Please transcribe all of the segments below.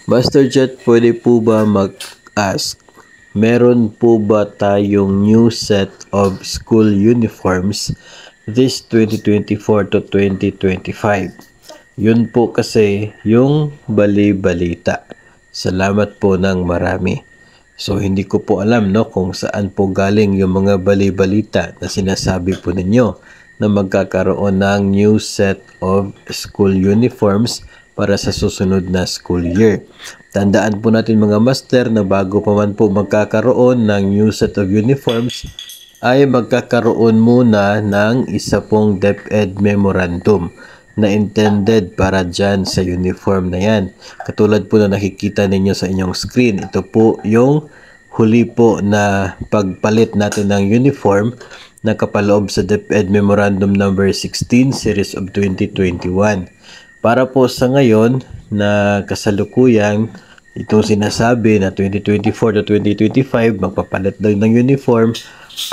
Master Jet, pwede po ba mag-ask? Meron po ba tayong new set of school uniforms this 2024 to 2025? Yun po kasi yung bali-balita. Salamat po ng marami. So hindi ko po alam kung saan po galing yung mga bali-balita na sinasabi po ninyo na magkakaroon ng new set of school uniforms para sa susunod na school year. Tandaan po natin mga master na bago pa man po magkakaroon ng new set of uniforms ay magkakaroon muna ng isa pong DepEd memorandum na intended para dyan sa uniform na yan. Katulad po na nakikita ninyo sa inyong screen, ito po yung huli po na pagpalit natin ng uniform na kapaloob sa DepEd Memorandum Number 16 Series of 2021. Para po sa ngayon na kasalukuyang itong sinasabi na 2024 to 2025 magpapalit lang ng uniform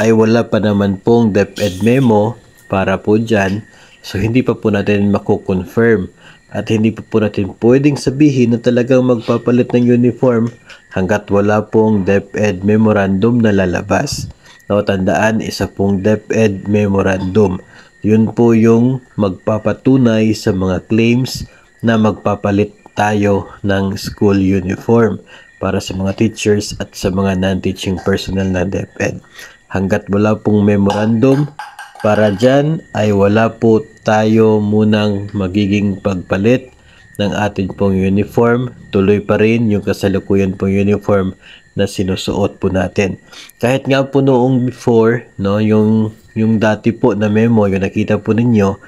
ay wala pa naman pong DepEd memo para po dyan. So hindi pa po natin mako-confirm at hindi pa po natin pwedeng sabihin na talagang magpapalit ng uniform hanggat wala pong DepEd memorandum na lalabas. No, tandaan, isa pong DepEd memorandum. Yun po yung magpapatunay sa mga claims na magpapalit tayo ng school uniform para sa mga teachers at sa mga non-teaching personnel na DepEd. Hanggat wala pong memorandum para dyan ay wala po tayo munang magiging pagpalit ng atin pong uniform. Tuloy pa rin yung kasalukuyan pong uniform na sinusuot po natin. Kahit nga po noong before, yung dati po na memo, yung nakita po ninyo,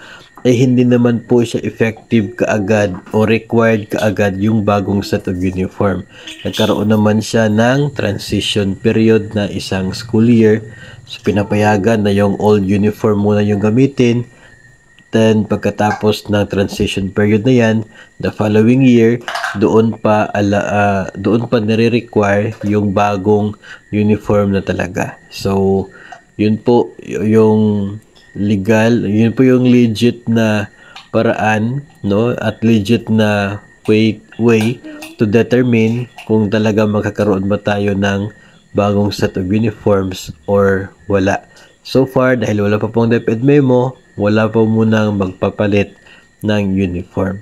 ay hindi naman po siya effective kaagad o required kaagad yung bagong set of uniform. Nagkaroon naman siya ng transition period na isang school year. So, pinapayagan na yung old uniform muna yung gamitin. Then, pagkatapos ng transition period na yan, the following year, doon pa nire-require yung bagong uniform na talaga. So, yun po yung legal, yun po yung legit na paraan, at legit na way to determine kung talaga magkakaroon ba tayo ng bagong set of uniforms or wala. So far, dahil wala pa pong DepEd memo, wala pa munang magpapalit ng uniform.